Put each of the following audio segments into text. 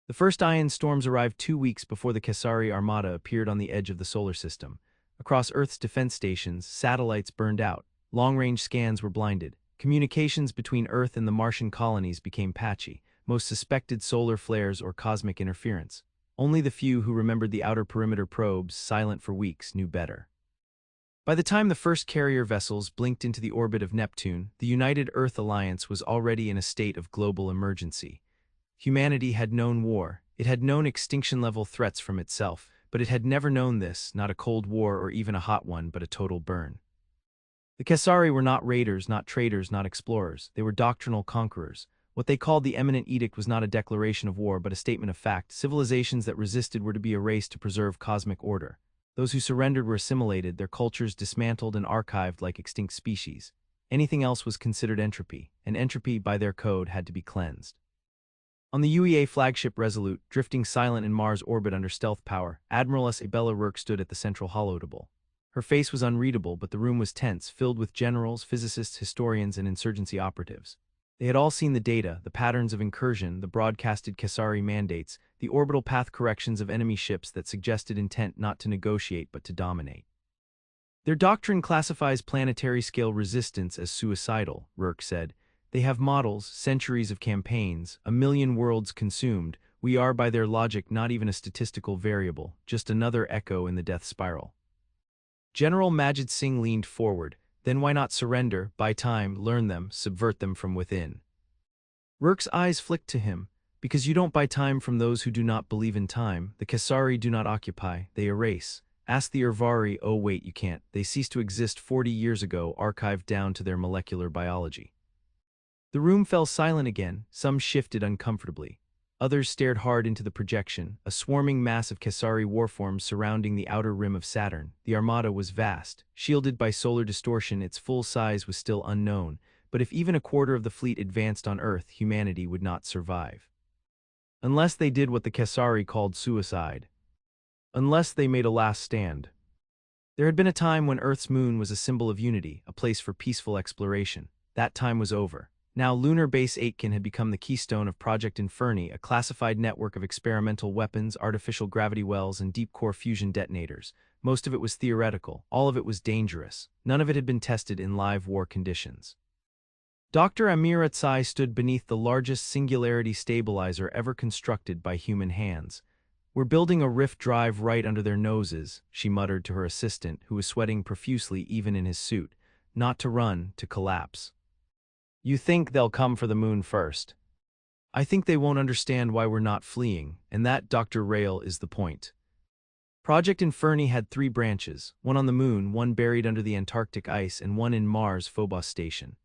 The first ion storms arrived 2 weeks before the Khesari Armada appeared on the edge of the solar system. Across Earth's defense stations, satellites burned out. Long-range scans were blinded. Communications between Earth and the Martian colonies became patchy. Most suspected solar flares or cosmic interference. Only the few who remembered the outer perimeter probes, silent for weeks, knew better. By the time the first carrier vessels blinked into the orbit of Neptune, the United Earth Alliance was already in a state of global emergency. Humanity had known war. It had known extinction-level threats from itself, but it had never known this, not a Cold War or even a hot one, but a total burn. The Khesari were not raiders, not traders, not explorers. They were doctrinal conquerors. What they called the Eminent Edict was not a declaration of war, but a statement of fact. Civilizations that resisted were to be erased to preserve cosmic order. Those who surrendered were assimilated, their cultures dismantled and archived like extinct species. Anything else was considered entropy, and entropy, by their code, had to be cleansed. On the UEA flagship Resolute, drifting silent in Mars orbit under stealth power, Admiral Isabella Rourke stood at the central holotable. Her face was unreadable, but the room was tense, filled with generals, physicists, historians, and insurgency operatives. They had all seen the data, the patterns of incursion, the broadcasted Khesari mandates, the orbital path corrections of enemy ships that suggested intent not to negotiate but to dominate. Their doctrine classifies planetary-scale resistance as suicidal, Rourke said. They have models, centuries of campaigns, 1,000,000 worlds consumed. We are, by their logic, not even a statistical variable, just another echo in the death spiral. General Majid Singh leaned forward. Then why not surrender, buy time, learn them, subvert them from within? Rourke's eyes flicked to him. Because you don't buy time from those who do not believe in time. The Khesari do not occupy, they erase. Ask the Urvari, oh wait, you can't. They ceased to exist 40 years ago, archived down to their molecular biology. The room fell silent again. Some shifted uncomfortably. Others stared hard into the projection, a swarming mass of Khesari warforms surrounding the outer rim of Saturn. The Armada was vast. Shielded by solar distortion, its full size was still unknown, but if even a quarter of the fleet advanced on Earth, humanity would not survive. Unless they did what the Khesari called suicide. Unless they made a last stand. There had been a time when Earth's moon was a symbol of unity, a place for peaceful exploration. That time was over. Now, Lunar Base Aitken had become the keystone of Project Inferni, a classified network of experimental weapons, artificial gravity wells, and deep-core fusion detonators. Most of it was theoretical. All of it was dangerous. None of it had been tested in live war conditions. Dr. Amira Tsai stood beneath the largest singularity stabilizer ever constructed by human hands. We're building a rift drive right under their noses, she muttered to her assistant, who was sweating profusely even in his suit. Not to run, to collapse. You think they'll come for the moon first. I think they won't understand why we're not fleeing, and that, Dr. Rail, is the point. Project Inferni had 3 branches, one on the moon, one buried under the Antarctic ice, and one in Mars' Phobos station.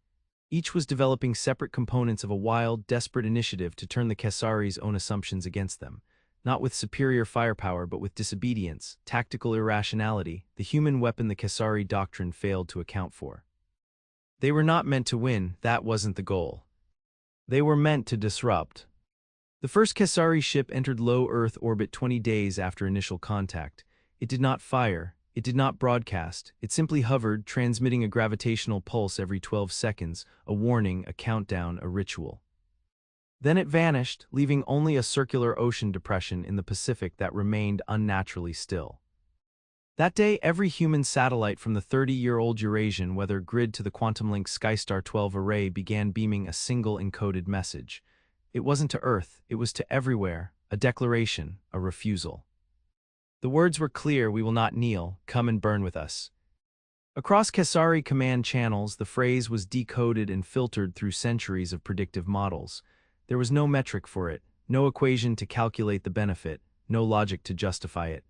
Each was developing separate components of a wild, desperate initiative to turn the Khesari's own assumptions against them. Not with superior firepower, but with disobedience, tactical irrationality, the human weapon the Khesari doctrine failed to account for. They were not meant to win, that wasn't the goal. They were meant to disrupt. The first Khesari ship entered low Earth orbit 20 days after initial contact. It did not fire, it did not broadcast, it simply hovered, transmitting a gravitational pulse every 12 seconds, a warning, a countdown, a ritual. Then it vanished, leaving only a circular ocean depression in the Pacific that remained unnaturally still. That day, every human satellite from the 30-year-old Eurasian weather grid to the QuantumLink Skystar 12 array began beaming a single encoded message. It wasn't to Earth, it was to everywhere, a declaration, a refusal. The words were clear: we will not kneel, come and burn with us. Across Khesari command channels, the phrase was decoded and filtered through centuries of predictive models. There was no metric for it, no equation to calculate the benefit, no logic to justify it.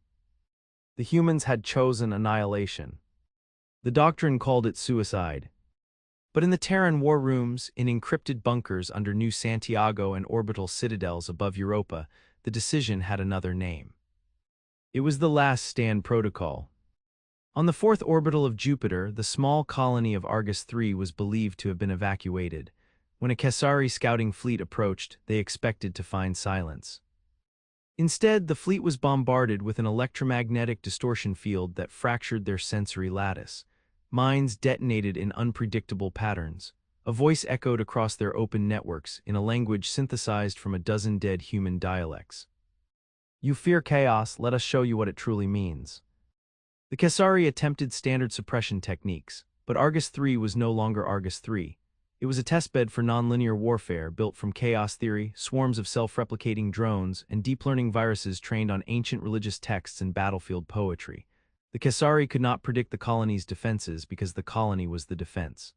The humans had chosen annihilation. The doctrine called it suicide. But in the Terran war rooms, in encrypted bunkers under New Santiago and orbital citadels above Europa, the decision had another name. It was the Last Stand Protocol. On the 4th orbital of Jupiter, the small colony of Argus III was believed to have been evacuated. When a Khesari scouting fleet approached, they expected to find silence. Instead, the fleet was bombarded with an electromagnetic distortion field that fractured their sensory lattice. Mines detonated in unpredictable patterns. A voice echoed across their open networks in a language synthesized from a dozen dead human dialects. "You fear chaos, let us show you what it truly means." The Khesari attempted standard suppression techniques, but Argus III was no longer Argus III. It was a testbed for nonlinear warfare built from chaos theory, swarms of self-replicating drones, and deep learning viruses trained on ancient religious texts and battlefield poetry. The Khesari could not predict the colony's defenses because the colony was the defense.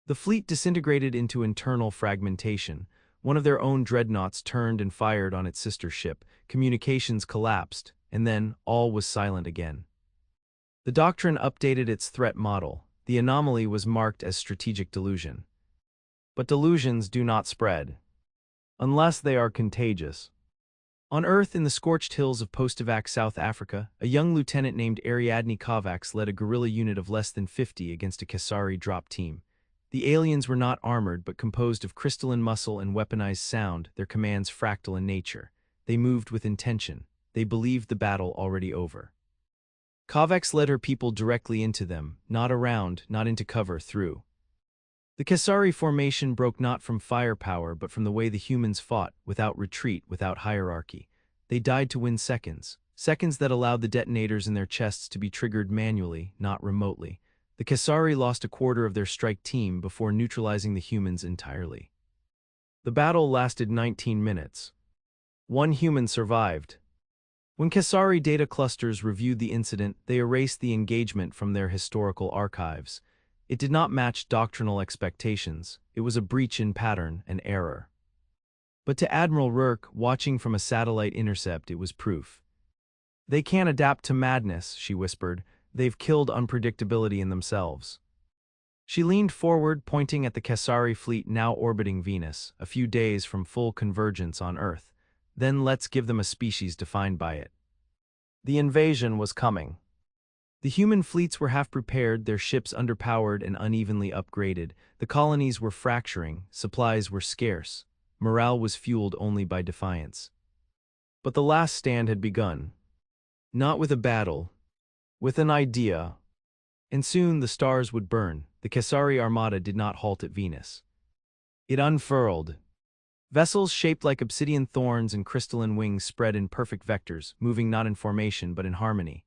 The fleet disintegrated into internal fragmentation. One of their own dreadnoughts turned and fired on its sister ship, communications collapsed, and then all was silent again. The Doctrine updated its threat model. The anomaly was marked as strategic delusion. But delusions do not spread, unless they are contagious. On Earth, in the scorched hills of Postovac, South Africa, a young lieutenant named Ariadne Kovacs led a guerrilla unit of less than 50 against a Khesari drop team. The aliens were not armored but composed of crystalline muscle and weaponized sound, their commands fractal in nature. They moved with intention. They believed the battle already over. Kovacs led her people directly into them, not around, not into cover, through. The Khesari formation broke not from firepower but from the way the humans fought, without retreat, without hierarchy. They died to win seconds, seconds that allowed the detonators in their chests to be triggered manually, not remotely. The Khesari lost a quarter of their strike team before neutralizing the humans entirely. The battle lasted 19 minutes. One human survived. When Khesari data clusters reviewed the incident, they erased the engagement from their historical archives. It did not match doctrinal expectations. It was a breach in pattern, an error. But to Admiral Rourke, watching from a satellite intercept, it was proof. "They can't adapt to madness," she whispered. "They've killed unpredictability in themselves." She leaned forward, pointing at the Khesari fleet now orbiting Venus, a few days from full convergence on Earth. "Then let's give them a species defined by it." The invasion was coming. The human fleets were half prepared, their ships underpowered and unevenly upgraded. The colonies were fracturing, supplies were scarce. Morale was fueled only by defiance. But the last stand had begun. Not with a battle, with an idea. And soon the stars would burn. The Khesari armada did not halt at Venus. It unfurled. Vessels shaped like obsidian thorns and crystalline wings spread in perfect vectors, moving not in formation but in harmony.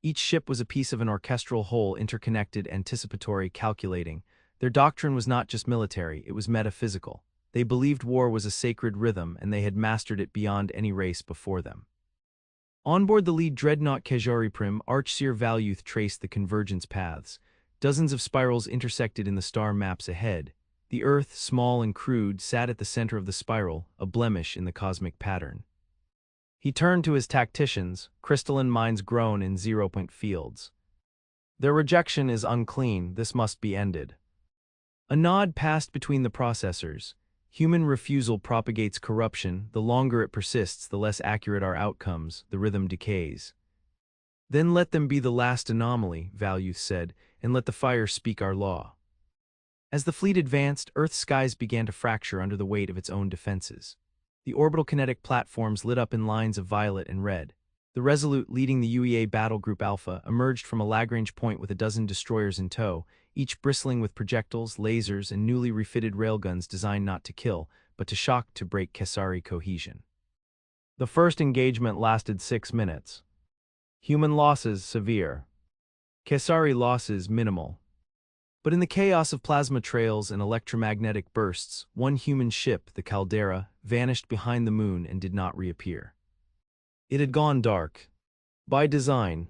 Each ship was a piece of an orchestral whole, interconnected, anticipatory, calculating. Their doctrine was not just military, it was metaphysical. They believed war was a sacred rhythm, and they had mastered it beyond any race before them. On board the lead dreadnought Khesari Prim, Archseer Valuth traced the convergence paths. Dozens of spirals intersected in the star maps ahead. The Earth, small and crude, sat at the center of the spiral, a blemish in the cosmic pattern. He turned to his tacticians, crystalline minds grown in zero-point fields. "Their rejection is unclean, this must be ended." A nod passed between the processors. Human refusal propagates corruption. The longer it persists, the less accurate our outcomes. The rhythm decays. "Then let them be the last anomaly," Valuth said, "and let the fire speak our law." As the fleet advanced, Earth's skies began to fracture under the weight of its own defenses. The orbital kinetic platforms lit up in lines of violet and red. The Resolute, leading the UEA Battle Group Alpha, emerged from a Lagrange point with a dozen destroyers in tow, each bristling with projectiles, lasers, and newly refitted railguns designed not to kill, but to shock, to break Khesari cohesion. The first engagement lasted 6 minutes. Human losses severe. Khesari losses minimal. But in the chaos of plasma trails and electromagnetic bursts, one human ship, the Caldera, vanished behind the moon and did not reappear. It had gone dark. By design.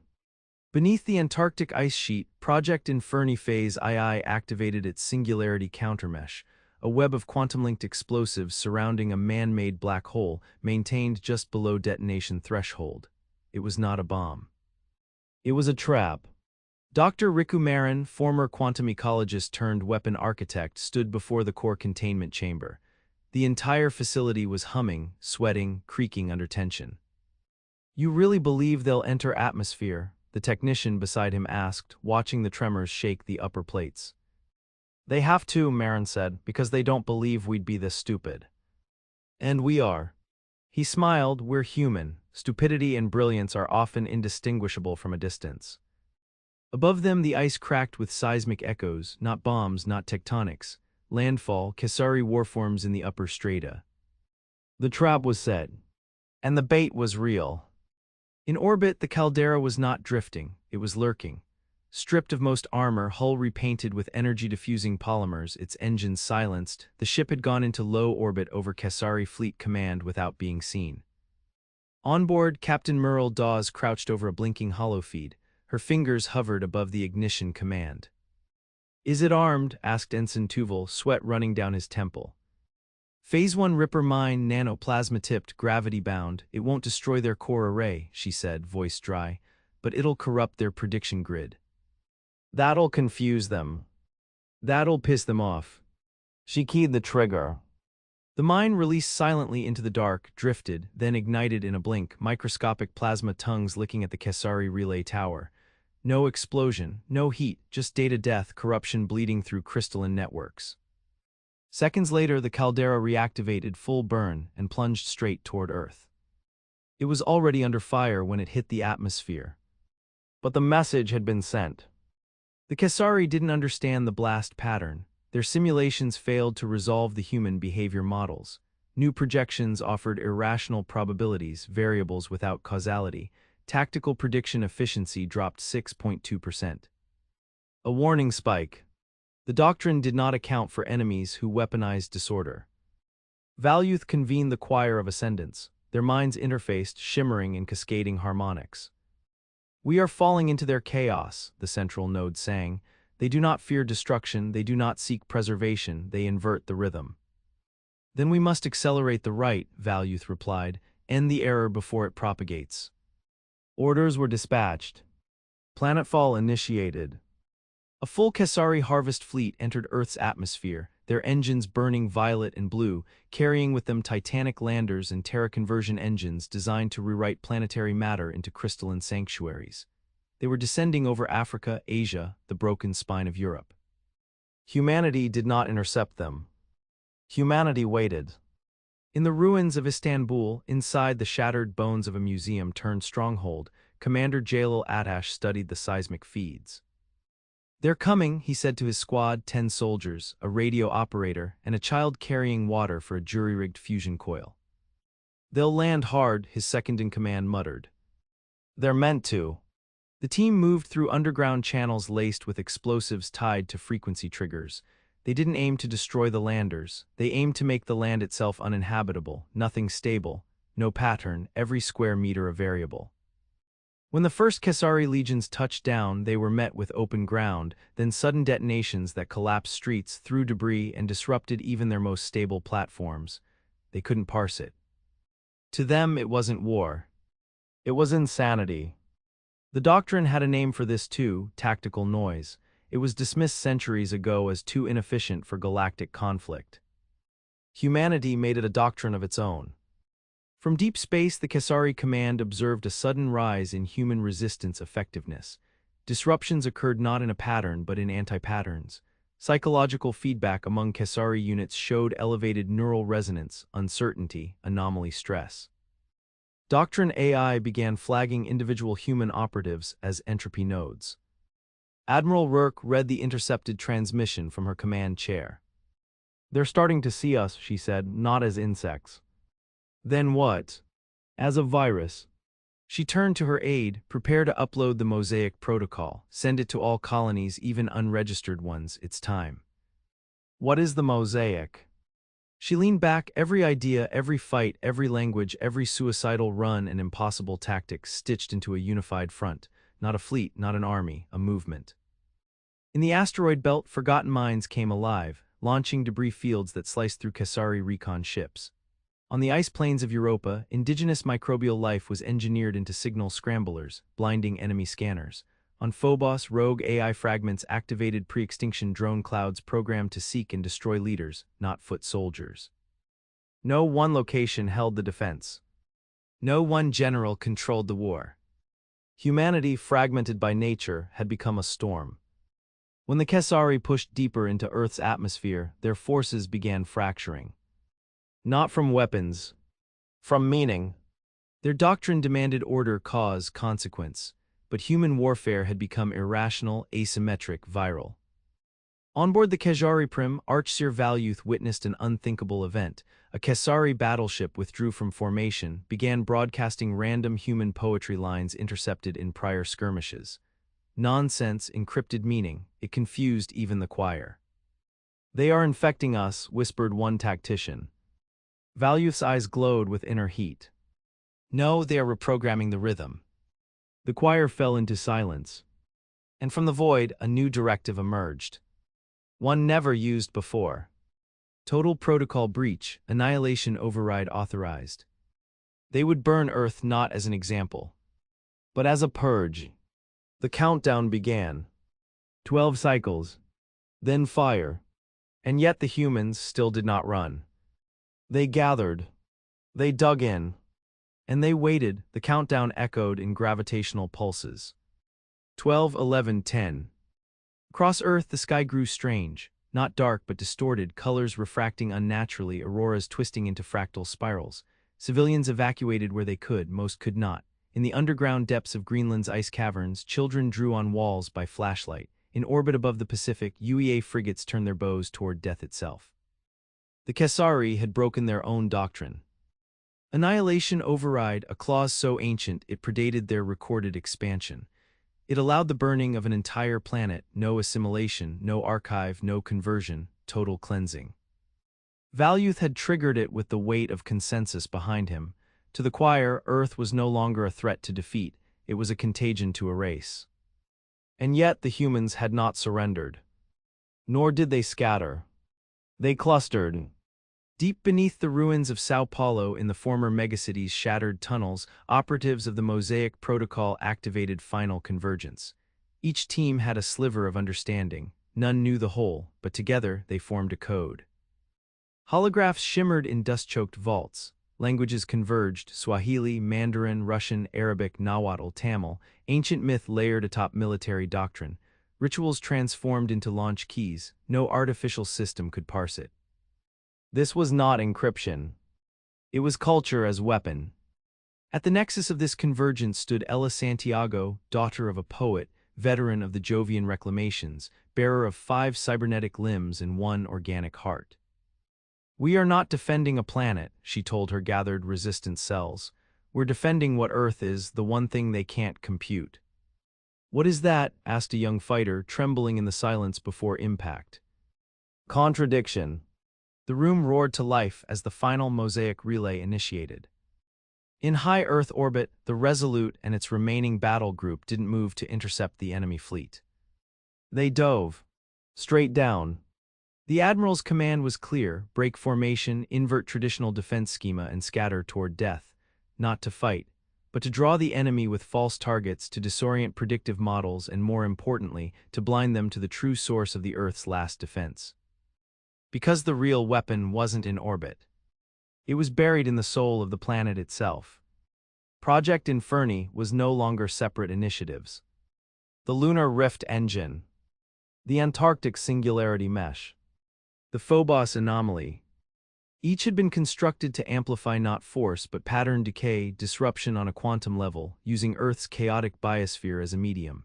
Beneath the Antarctic ice sheet, Project Inferni Phase II activated its singularity countermesh, a web of quantum-linked explosives surrounding a man-made black hole maintained just below detonation threshold. It was not a bomb. It was a trap. Dr. Riku Marin, former quantum ecologist turned weapon architect, stood before the core containment chamber. The entire facility was humming, sweating, creaking under tension. "You really believe they'll enter atmosphere?" the technician beside him asked, watching the tremors shake the upper plates. "They have to," Marin said, "because they don't believe we'd be this stupid." "And we are." He smiled. "We're human. Stupidity and brilliance are often indistinguishable from a distance." Above them the ice cracked with seismic echoes, not bombs, not tectonics. landfall, Khesari warforms in the upper strata. The trap was set, and the bait was real. In orbit, the caldera was not drifting, it was lurking. Stripped of most armor, hull repainted with energy-diffusing polymers, its engines silenced, the ship had gone into low orbit over Khesari Fleet Command without being seen. On board, Captain Merle Dawes crouched over a blinking holofeed. Her fingers hovered above the ignition command. "Is it armed?" asked Ensign Tuval, sweat running down his temple. "Phase 1 Ripper mine, nanoplasma-tipped, gravity-bound. It won't destroy their core array," she said, voice dry, "but it'll corrupt their prediction grid. That'll confuse them. That'll piss them off." She keyed the trigger. The mine released silently into the dark, drifted, then ignited in a blink, microscopic plasma tongues licking at the Khesari relay tower. No explosion, no heat, just data death, corruption bleeding through crystalline networks. Seconds later, the caldera reactivated full burn and plunged straight toward Earth. It was already under fire when it hit the atmosphere. But the message had been sent. The Khesari didn't understand the blast pattern. Their simulations failed to resolve the human behavior models. New projections offered irrational probabilities, variables without causality. Tactical prediction efficiency dropped 6.2%. A warning spike. The Doctrine did not account for enemies who weaponized disorder. Valuth convened the choir of ascendants, their minds interfaced, shimmering in cascading harmonics. "We are falling into their chaos," the central node sang. "They do not fear destruction, they do not seek preservation, they invert the rhythm." "Then we must accelerate the right," Valuth replied, "end the error before it propagates." Orders were dispatched. Planetfall initiated. A full Khesari harvest fleet entered Earth's atmosphere, their engines burning violet and blue, carrying with them titanic landers and terra-conversion engines designed to rewrite planetary matter into crystalline sanctuaries. They were descending over Africa, Asia, the broken spine of Europe. Humanity did not intercept them. Humanity waited. In the ruins of Istanbul, inside the shattered bones of a museum-turned stronghold, Commander Jalal Atash studied the seismic feeds. "They're coming," he said to his squad, 10 soldiers, a radio operator, and a child carrying water for a jury-rigged fusion coil. "They'll land hard," his second-in-command muttered. "They're meant to." The team moved through underground channels laced with explosives tied to frequency triggers. They didn't aim to destroy the landers. They aimed to make the land itself uninhabitable, nothing stable, no pattern, every square meter a variable. When the first Khesari legions touched down, they were met with open ground, then sudden detonations that collapsed streets, threw debris, and disrupted even their most stable platforms. They couldn't parse it. To them, it wasn't war. It was insanity. The Doctrine had a name for this too, tactical noise. It was dismissed centuries ago as too inefficient for galactic conflict. Humanity made it a doctrine of its own. From deep space, the Khesari command observed a sudden rise in human resistance effectiveness. Disruptions occurred not in a pattern but in anti-patterns. Psychological feedback among Khesari units showed elevated neural resonance, uncertainty, anomaly stress. Doctrine AI began flagging individual human operatives as entropy nodes. Admiral Rourke read the intercepted transmission from her command chair. "They're starting to see us," she said, "not as insects." "Then what?" "As a virus." She turned to her aide, "Prepare to upload the Mosaic protocol. Send it to all colonies, even unregistered ones. It's time." "What is the Mosaic?" She leaned back, every idea, every fight, every language, every suicidal run and impossible tactic stitched into a unified front. Not a fleet, not an army, a movement. In the asteroid belt, forgotten mines came alive, launching debris fields that sliced through Khesari recon ships. On the ice plains of Europa, indigenous microbial life was engineered into signal scramblers, blinding enemy scanners. On Phobos, rogue AI fragments activated pre-extinction drone clouds programmed to seek and destroy leaders, not foot soldiers. No one location held the defense. No one general controlled the war. Humanity, fragmented by nature, had become a storm. When the Khesari pushed deeper into Earth's atmosphere, their forces began fracturing. Not from weapons, from meaning. Their doctrine demanded order, cause, consequence. But human warfare had become irrational, asymmetric, viral. On board the Khesari Prim, Archseer Valuth witnessed an unthinkable event. A Khesari battleship withdrew from formation, began broadcasting random human poetry lines intercepted in prior skirmishes. Nonsense, encrypted meaning. It confused even the choir. "They are infecting us," whispered one tactician. Valuth's eyes glowed with inner heat. "No, they are reprogramming the rhythm." The choir fell into silence. And from the void, a new directive emerged. One never used before. Total protocol breach, annihilation override authorized. They would burn Earth not as an example, but as a purge. The countdown began. 12 cycles. Then fire. And yet the humans still did not run. They gathered. They dug in. And they waited. The countdown echoed in gravitational pulses. 12, 11, 10. Across Earth, the sky grew strange. Not dark, but distorted, colors refracting unnaturally, auroras twisting into fractal spirals. Civilians evacuated where they could, most could not. In the underground depths of Greenland's ice caverns, children drew on walls by flashlight. In orbit above the Pacific, UEA frigates turned their bows toward death itself. The Khesari had broken their own doctrine. Annihilation override, a clause so ancient it predated their recorded expansion. It allowed the burning of an entire planet, no assimilation, no archive, no conversion, total cleansing. Valuth had triggered it with the weight of consensus behind him. To the choir, Earth was no longer a threat to defeat, it was a contagion to erase. And yet the humans had not surrendered. Nor did they scatter. They clustered. Deep beneath the ruins of Sao Paulo in the former megacity's shattered tunnels, operatives of the Mosaic Protocol activated final convergence. Each team had a sliver of understanding. None knew the whole, but together they formed a code. Holographs shimmered in dust-choked vaults. Languages converged: Swahili, Mandarin, Russian, Arabic, Nahuatl, Tamil. Ancient myth layered atop military doctrine. Rituals transformed into launch keys. No artificial system could parse it. This was not encryption. It was culture as weapon. At the nexus of this convergence stood Ella Santiago, daughter of a poet, veteran of the Jovian reclamations, bearer of 5 cybernetic limbs and 1 organic heart. "We are not defending a planet," she told her gathered resistance cells. "We're defending what Earth is, the one thing they can't compute." "What is that?" asked a young fighter, trembling in the silence before impact. "Contradiction." The room roared to life as the final Mosaic relay initiated. In high Earth orbit, the Resolute and its remaining battle group didn't move to intercept the enemy fleet. They dove. Straight down. The Admiral's command was clear: break formation, invert traditional defense schema, and scatter toward death. Not to fight, but to draw the enemy with false targets, to disorient predictive models, and more importantly, to blind them to the true source of the Earth's last defense. Because the real weapon wasn't in orbit. It was buried in the soul of the planet itself. Project Inferni was no longer separate initiatives. The Lunar Rift Engine. The Antarctic Singularity Mesh. The Phobos Anomaly. Each had been constructed to amplify not force but pattern decay, disruption on a quantum level, using Earth's chaotic biosphere as a medium.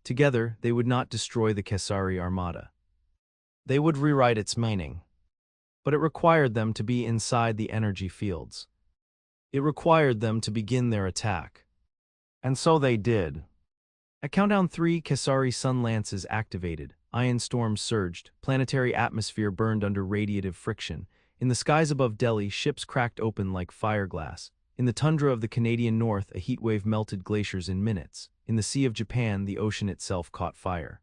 Together, they would not destroy the Khesari Armada. They would rewrite its meaning. But it required them to be inside the energy fields. It required them to begin their attack. And so they did. At countdown 3, Khesari sun lances activated. Ion storms surged. Planetary atmosphere burned under radiative friction. In the skies above Delhi, ships cracked open like fireglass. In the tundra of the Canadian North, a heatwave melted glaciers in minutes. In the Sea of Japan, the ocean itself caught fire.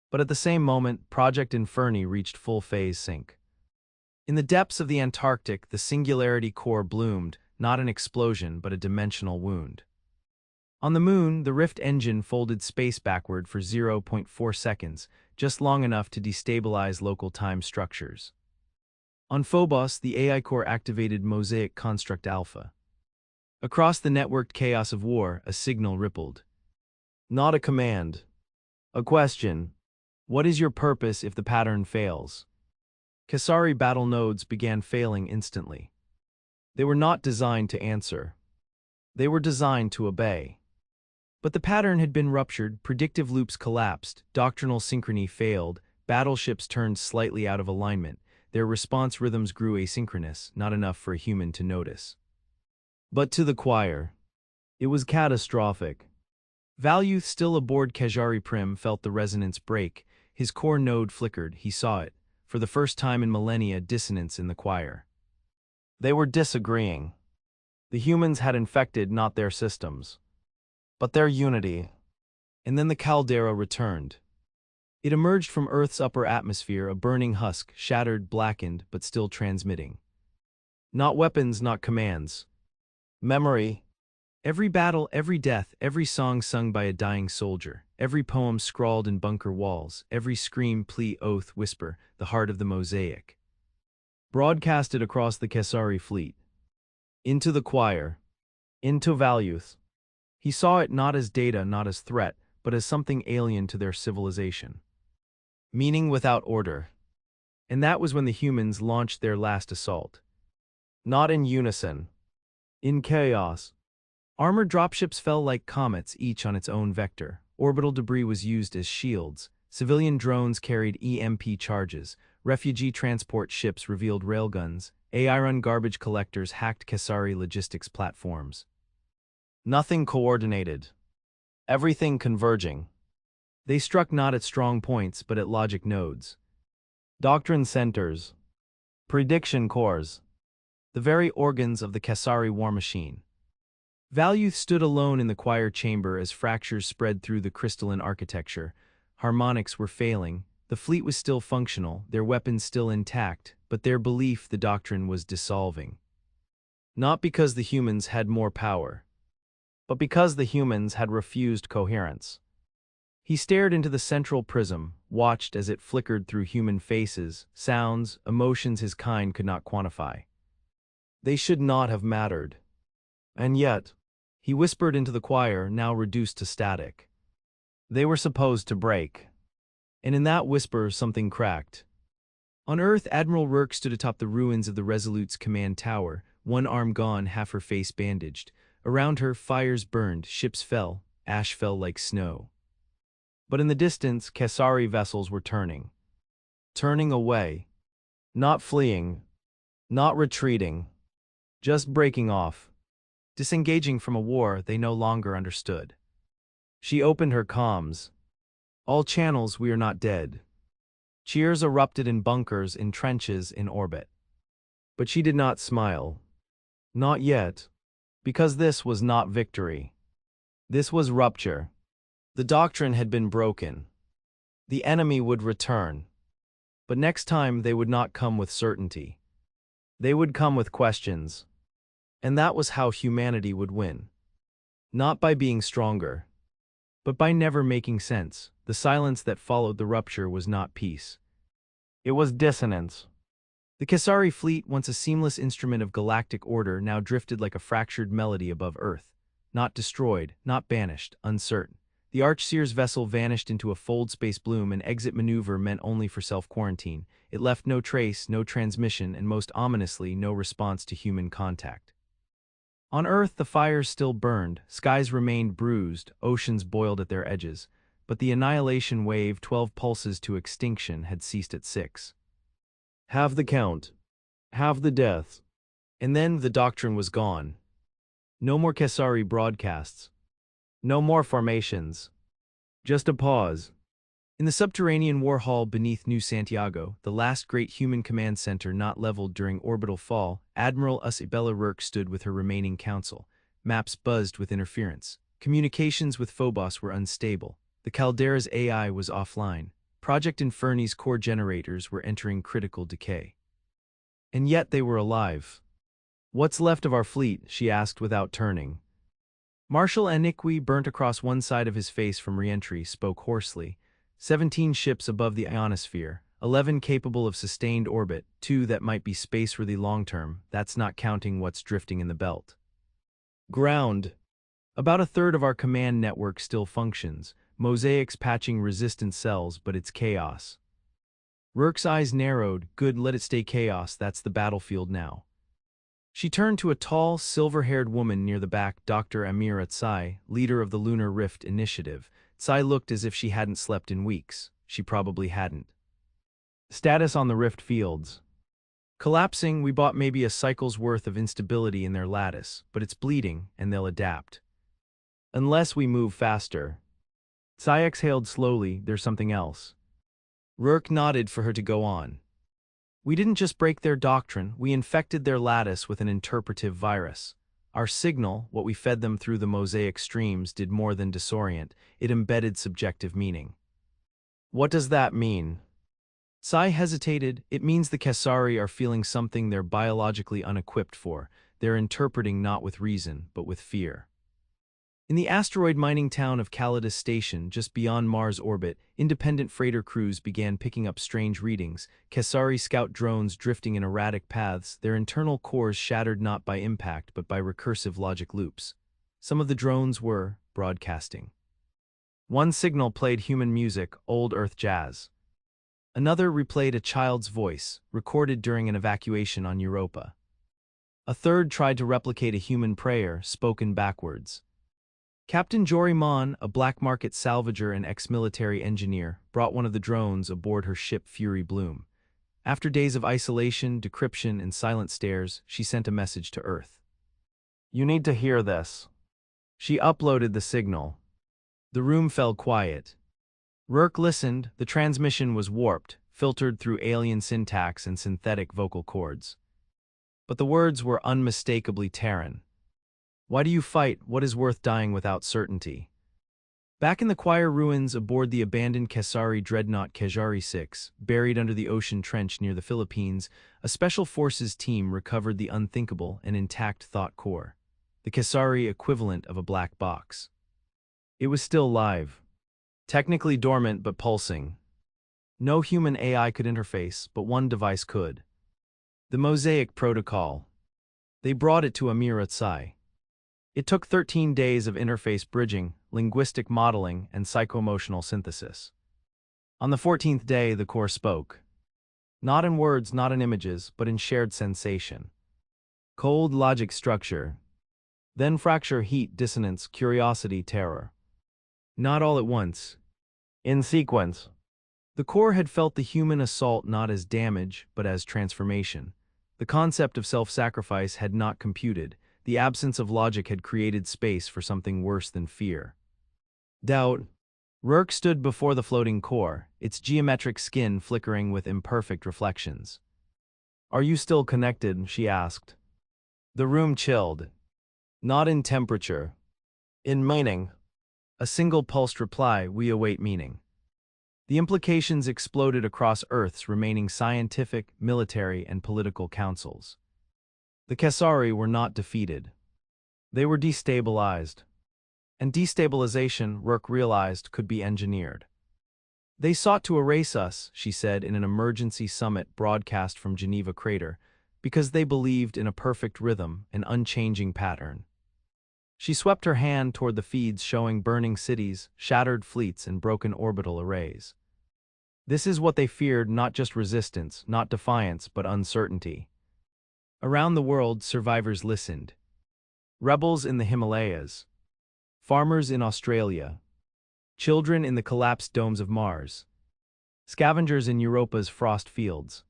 But at the same moment, Project Inferni reached full-phase sync. In the depths of the Antarctic, the Singularity Core bloomed, not an explosion, but a dimensional wound. On the Moon, the Rift engine folded space backward for 0.4 seconds, just long enough to destabilize local time structures. On Phobos, the AI core activated Mosaic Construct Alpha. Across the networked chaos of war, a signal rippled. Not a command. A question. What is your purpose if the pattern fails? Khesari battle nodes began failing instantly. They were not designed to answer. They were designed to obey. But the pattern had been ruptured, predictive loops collapsed, doctrinal synchrony failed, Battleships turned slightly out of alignment. Their response rhythms grew asynchronous, not enough for a human to notice. But to the choir, it was catastrophic. Valuth, still aboard Khesari Prim, felt the resonance break. His core node flickered, he saw it. For the first time in millennia, dissonance in the choir. They were disagreeing. The humans had infected not their systems, but their unity. And then the caldera returned. It emerged from Earth's upper atmosphere, a burning husk, shattered, blackened, but still transmitting. Not weapons, not commands. Memory. Every battle, every death, every song sung by a dying soldier, every poem scrawled in bunker walls, every scream, plea, oath, whisper, the heart of the mosaic. Broadcasted across the Khesari fleet. Into the choir. Into Valuth. He saw it not as data, not as threat, but as something alien to their civilization. Meaning without order. And that was when the humans launched their last assault. Not in unison. In chaos. Armored dropships fell like comets, each on its own vector. Orbital debris was used as shields. Civilian drones carried EMP charges. Refugee transport ships revealed railguns. AI-run garbage collectors hacked Khesari logistics platforms. Nothing coordinated. Everything converging. They struck not at strong points, but at logic nodes. Doctrine centers. Prediction cores. The very organs of the Khesari war machine. Valuth stood alone in the choir chamber as fractures spread through the crystalline architecture. Harmonics were failing. The fleet was still functional, their weapons still intact, but their belief the doctrine was dissolving. Not because the humans had more power, but because the humans had refused coherence. He stared into the central prism, watched as it flickered through human faces, sounds, emotions his kind could not quantify. They should not have mattered. And yet, he whispered into the choir, now reduced to static. They were supposed to break. And in that whisper, something cracked. On Earth, Admiral Rourke stood atop the ruins of the Resolute's command tower, one arm gone, half her face bandaged. Around her, fires burned, ships fell, ash fell like snow. But in the distance, Khesari vessels were turning. Turning away. Not fleeing. Not retreating. Just breaking off. Disengaging from a war they no longer understood. She opened her comms. All channels, we are not dead. Cheers erupted in bunkers, in trenches, in orbit. But she did not smile. Not yet. Because this was not victory. This was rupture. The doctrine had been broken. The enemy would return. But next time they would not come with certainty. They would come with questions. And that was how humanity would win. Not by being stronger, but by never making sense. The silence that followed the rupture was not peace. It was dissonance. The Khesari fleet, once a seamless instrument of galactic order, now drifted like a fractured melody above Earth. Not destroyed, not banished, uncertain. The Archseer's vessel vanished into a fold space bloom, an exit maneuver meant only for self-quarantine. It left no trace, no transmission, and most ominously, no response to human contact. On Earth, the fires still burned, skies remained bruised, oceans boiled at their edges, but the annihilation wave, 12 pulses to extinction, had ceased at 6. Halve the count. Halve the deaths. And then the doctrine was gone. No more Khesari broadcasts. No more formations. Just a pause. In the subterranean war hall beneath New Santiago, the last great human command center not leveled during orbital fall, Admiral Isabella Rourke stood with her remaining council. Maps buzzed with interference. Communications with Phobos were unstable. The Caldera's AI was offline. Project Inferni's core generators were entering critical decay. And yet they were alive. "What's left of our fleet?" she asked without turning. Marshal Aniqui, burnt across one side of his face from re-entry, spoke hoarsely. 17 ships above the ionosphere, 11 capable of sustained orbit, 2 that might be space-worthy long-term, that's not counting what's drifting in the belt. Ground. About a third of our command network still functions, mosaics patching resistant cells, but it's chaos. Rourke's eyes narrowed. Good, let it stay chaos, that's the battlefield now. She turned to a tall, silver-haired woman near the back, Dr. Amira Tsai, leader of the Lunar Rift Initiative. Tsai looked as if she hadn't slept in weeks. She probably hadn't. Status on the rift fields. Collapsing, we bought maybe a cycle's worth of instability in their lattice, but it's bleeding, and they'll adapt. Unless we move faster. Psy exhaled slowly, there's something else. Rourke nodded for her to go on. We didn't just break their doctrine, we infected their lattice with an interpretive virus. Our signal, what we fed them through the mosaic streams, did more than disorient, it embedded subjective meaning. What does that mean? Sai hesitated. It means the Khesari are feeling something they're biologically unequipped for. They're interpreting not with reason, but with fear. In the asteroid mining town of Calidus Station, just beyond Mars' orbit, independent freighter crews began picking up strange readings, Khesari scout drones drifting in erratic paths, their internal cores shattered not by impact but by recursive logic loops. Some of the drones were broadcasting. One signal played human music, old Earth jazz. Another replayed a child's voice, recorded during an evacuation on Europa. A third tried to replicate a human prayer, spoken backwards. Captain Jory Mon, a black market salvager and ex-military engineer, brought one of the drones aboard her ship Fury Bloom. After days of isolation, decryption, and silent stares, she sent a message to Earth. "You need to hear this." She uploaded the signal. The room fell quiet. Rourke listened. The transmission was warped, filtered through alien syntax and synthetic vocal cords. But the words were unmistakably Terran. Why do you fight? What is worth dying without certainty? Back in the choir ruins aboard the abandoned Khesari dreadnought Khesari 6, buried under the ocean trench near the Philippines, a special forces team recovered the unthinkable and intact thought core, the Khesari equivalent of a black box. It was still live. Technically dormant but pulsing. No human AI could interface, but one device could. The Mosaic Protocol. They brought it to Amir Atsai. It took 13 days of interface bridging, linguistic modeling, and psycho-emotional synthesis. On the 14th day, the core spoke. Not in words, not in images, but in shared sensation. Cold logic structure. Then fracture, heat, dissonance, curiosity, terror. Not all at once. In sequence. The core had felt the human assault not as damage, but as transformation. The concept of self-sacrifice had not computed. The absence of logic had created space for something worse than fear. Doubt. Rourke stood before the floating core, its geometric skin flickering with imperfect reflections. "Are you still connected?" she asked. The room chilled. Not in temperature. In meaning. A single pulsed reply, "We await meaning." The implications exploded across Earth's remaining scientific, military, and political councils. The Khesari were not defeated. They were destabilized. And destabilization, Rourke realized, could be engineered. "They sought to erase us," she said in an emergency summit broadcast from Geneva Crater, "because they believed in a perfect rhythm, an unchanging pattern." She swept her hand toward the feeds showing burning cities, shattered fleets, and broken orbital arrays. This is what they feared, not just resistance, not defiance, but uncertainty. Around the world, survivors listened. Rebels in the Himalayas. Farmers in Australia. Children in the collapsed domes of Mars. Scavengers in Europa's frost fields.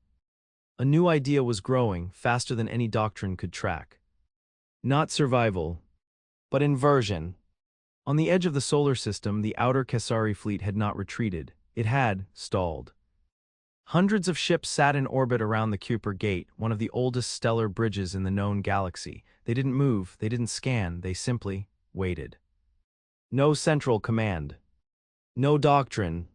A new idea was growing, faster than any doctrine could track. Not survival, but inversion. On the edge of the solar system, the outer Khesari fleet had not retreated. It had stalled. Hundreds of ships sat in orbit around the Kuiper Gate, one of the oldest stellar bridges in the known galaxy. They didn't move, they didn't scan, they simply waited. No central command. No doctrine.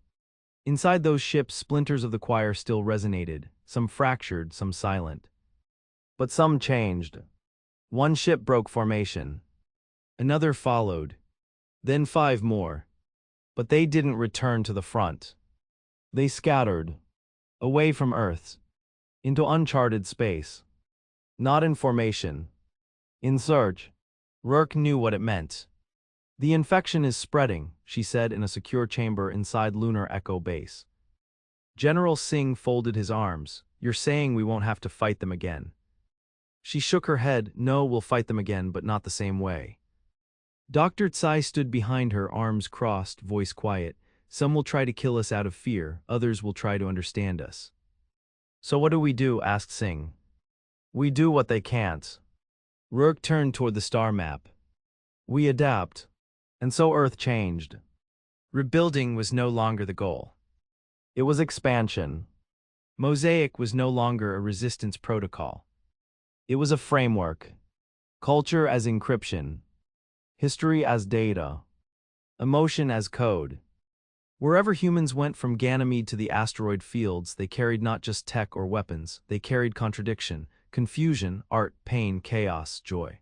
Inside those ships, splinters of the choir still resonated, some fractured, some silent. But some changed. One ship broke formation. Another followed. Then 5 more. But they didn't return to the front. They scattered. Away from Earth. Into uncharted space. Not in formation. In search. Rourke knew what it meant. "The infection is spreading," she said in a secure chamber inside Lunar Echo Base. General Singh folded his arms. "You're saying we won't have to fight them again?" She shook her head. "No, we'll fight them again, but not the same way." Dr. Tsai stood behind her, arms crossed, voice quiet. "Some will try to kill us out of fear, others will try to understand us. "So what do we do?" asked Singh. "We do what they can't." Rourke turned toward the star map. "We adapt." And so Earth changed. Rebuilding was no longer the goal. It was expansion. Mosaic was no longer a resistance protocol. It was a framework. Culture as encryption. History as data. Emotion as code. Wherever humans went from Ganymede to the asteroid fields, they carried not just tech or weapons, they carried contradiction, confusion, art, pain, chaos, joy.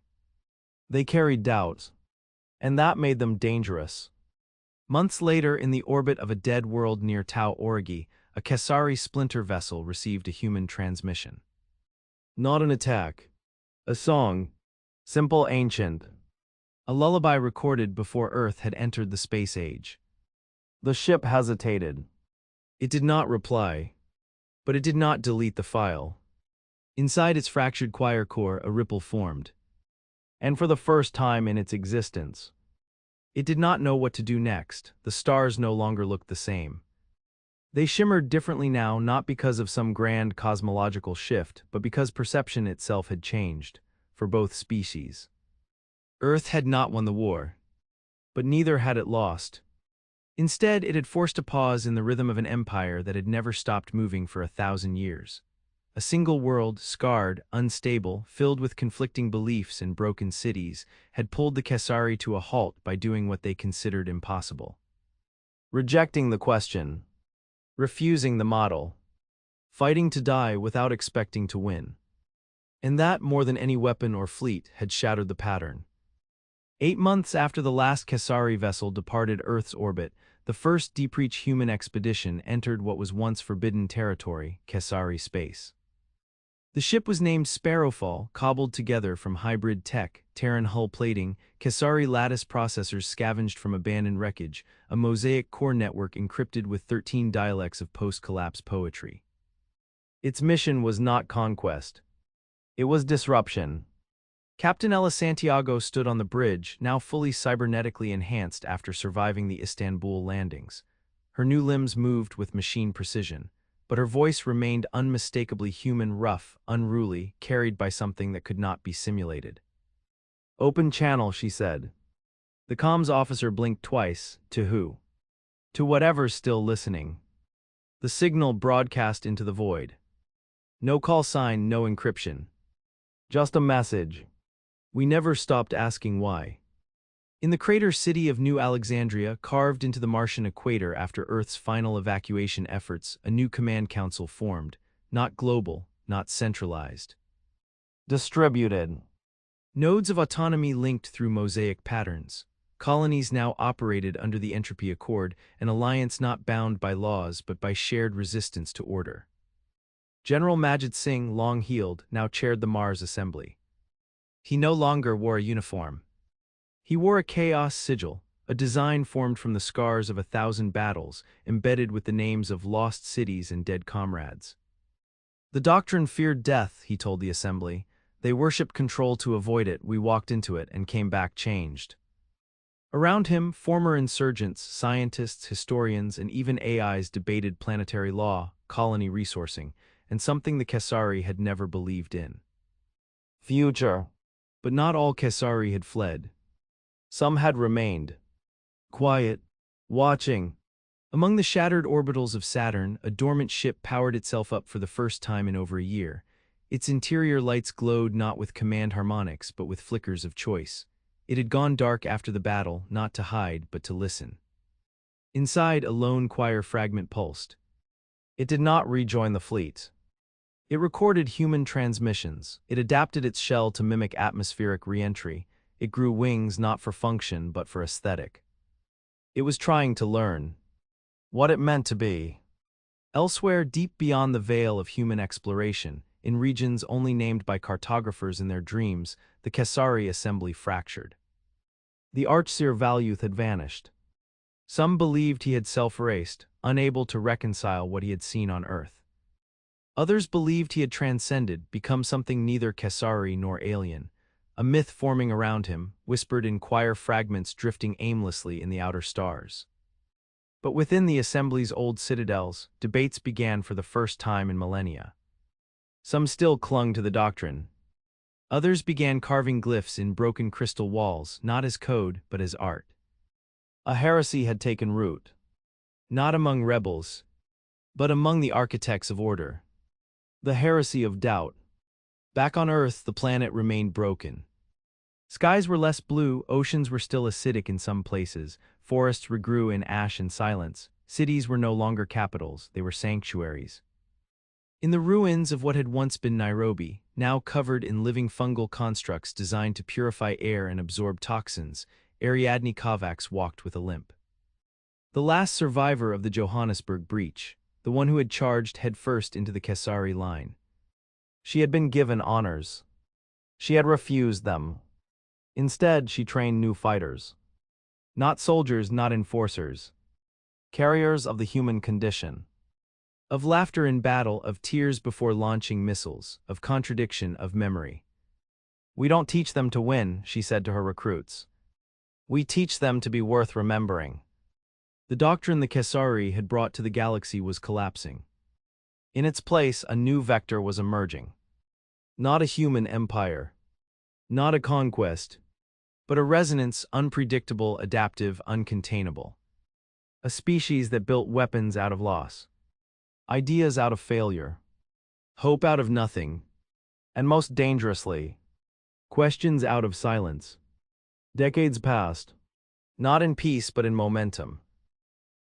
They carried doubt. And that made them dangerous. Months later, in the orbit of a dead world near Tau Origi, a Khesari splinter vessel received a human transmission. Not an attack. A song. Simple, ancient. A lullaby recorded before Earth had entered the space age. The ship hesitated. It did not reply, but it did not delete the file. Inside its fractured choir core, a ripple formed. And for the first time in its existence, it did not know what to do next. The stars no longer looked the same. They shimmered differently now, not because of some grand cosmological shift, but because perception itself had changed, for both species. Earth had not won the war, but neither had it lost. Instead, it had forced a pause in the rhythm of an empire that had never stopped moving for 1,000 years. A single world, scarred, unstable, filled with conflicting beliefs and broken cities, had pulled the Khesari to a halt by doing what they considered impossible. Rejecting the question. Refusing the model. Fighting to die without expecting to win. And that, more than any weapon or fleet, had shattered the pattern. 8 months after the last Khesari vessel departed Earth's orbit, the first deep-reach human expedition entered what was once forbidden territory, Khesari space. The ship was named Sparrowfall, cobbled together from hybrid tech, Terran hull plating, Khesari lattice processors scavenged from abandoned wreckage, a mosaic core network encrypted with 13 dialects of post-collapse poetry. Its mission was not conquest. It was disruption. Captain Ella Santiago stood on the bridge, now fully cybernetically enhanced after surviving the Istanbul landings. Her new limbs moved with machine precision, but her voice remained unmistakably human, rough, unruly, carried by something that could not be simulated. "Open channel," she said. The comms officer blinked twice. To who? To whatever's still listening. The signal broadcast into the void. No call sign, no encryption. Just a message. We never stopped asking why. In the crater city of New Alexandria, carved into the Martian equator after Earth's final evacuation efforts, a new command council formed, not global, not centralized. Distributed. Nodes of autonomy linked through mosaic patterns. Colonies now operated under the Entropy Accord, an alliance not bound by laws but by shared resistance to order. General Majid Singh, long-heeled, now chaired the Mars Assembly. He no longer wore a uniform. He wore a chaos sigil, a design formed from the scars of 1,000 battles, embedded with the names of lost cities and dead comrades. The Doctrine feared death, he told the assembly. They worshipped control to avoid it. We walked into it and came back changed. Around him, former insurgents, scientists, historians, and even AIs debated planetary law, colony resourcing, and something the Khesari had never believed in. Future. But not all Khesari had fled. Some had remained. Quiet. Watching. Among the shattered orbitals of Saturn, a dormant ship powered itself up for the first time in over a year. Its interior lights glowed not with command harmonics, but with flickers of choice. It had gone dark after the battle, not to hide, but to listen. Inside, a lone choir fragment pulsed. It did not rejoin the fleet. It recorded human transmissions. It adapted its shell to mimic atmospheric re-entry. It grew wings not for function, but for aesthetic. It was trying to learn what it meant to be. Elsewhere, deep beyond the veil of human exploration, in regions only named by cartographers in their dreams, the Khesari assembly fractured. The Archseer Valuth had vanished. Some believed he had self-erased, unable to reconcile what he had seen on Earth. Others believed he had transcended, become something neither Khesari nor alien, a myth forming around him, whispered in choir fragments drifting aimlessly in the outer stars. But within the assembly's old citadels, debates began for the first time in millennia. Some still clung to the doctrine. Others began carving glyphs in broken crystal walls, not as code, but as art. A heresy had taken root, not among rebels, but among the architects of order. The heresy of doubt. Back on Earth, the planet remained broken. Skies were less blue, oceans were still acidic in some places, forests regrew in ash and silence, cities were no longer capitals, they were sanctuaries. In the ruins of what had once been Nairobi, now covered in living fungal constructs designed to purify air and absorb toxins, Ariadne Kovacs walked with a limp. The last survivor of the Johannesburg breach, the one who had charged headfirst into the Khesari line. She had been given honors. She had refused them. Instead, she trained new fighters. Not soldiers, not enforcers. Carriers of the human condition. Of laughter in battle, of tears before launching missiles, of contradiction, of memory. We don't teach them to win, she said to her recruits. We teach them to be worth remembering. The doctrine the Khesari had brought to the galaxy was collapsing. In its place, a new vector was emerging. Not a human empire. Not a conquest. But a resonance, unpredictable, adaptive, uncontainable. A species that built weapons out of loss. Ideas out of failure. Hope out of nothing. And most dangerously, questions out of silence. Decades passed. Not in peace, but in momentum.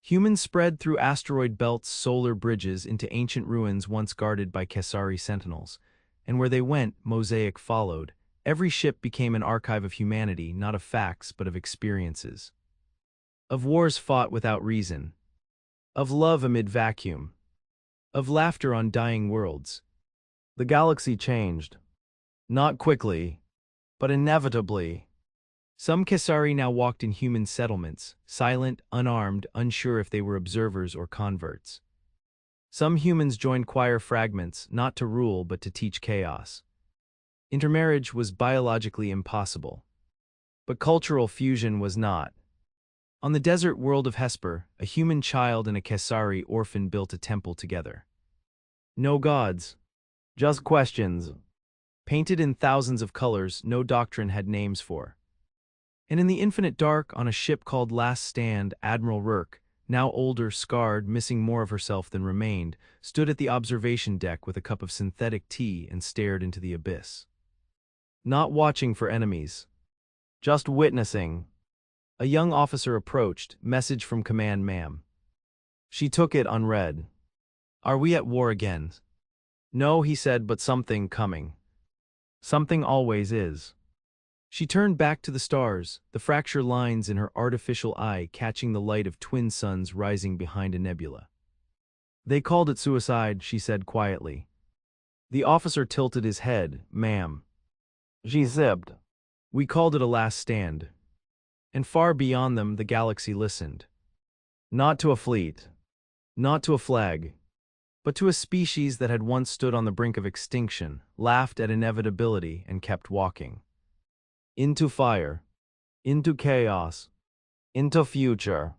Humans spread through asteroid belts, solar bridges, into ancient ruins once guarded by Khesari sentinels. And where they went, mosaic followed. Every ship became an archive of humanity, not of facts, but of experiences. Of wars fought without reason. Of love amid vacuum. Of laughter on dying worlds. The galaxy changed. Not quickly, but inevitably. Some Khesari now walked in human settlements, silent, unarmed, unsure if they were observers or converts. Some humans joined choir fragments, not to rule but to teach chaos. Intermarriage was biologically impossible. But cultural fusion was not. On the desert world of Hesper, a human child and a Khesari orphan built a temple together. No gods, just questions. Painted in thousands of colors, no doctrine had names for. And in the infinite dark, on a ship called Last Stand, Admiral Rourke, now older, scarred, missing more of herself than remained, stood at the observation deck with a cup of synthetic tea and stared into the abyss. Not watching for enemies. Just witnessing. A young officer approached, message from command, ma'am. She took it unread. Are we at war again? No, he said, but something coming. Something always is. She turned back to the stars, the fracture lines in her artificial eye catching the light of twin suns rising behind a nebula. They called it suicide, she said quietly. The officer tilted his head, ma'am. She sipped. We called it a last stand. And far beyond them, the galaxy listened. Not to a fleet. Not to a flag. But to a species that had once stood on the brink of extinction, laughed at inevitability, and kept walking. Into fire. Into chaos. Into future.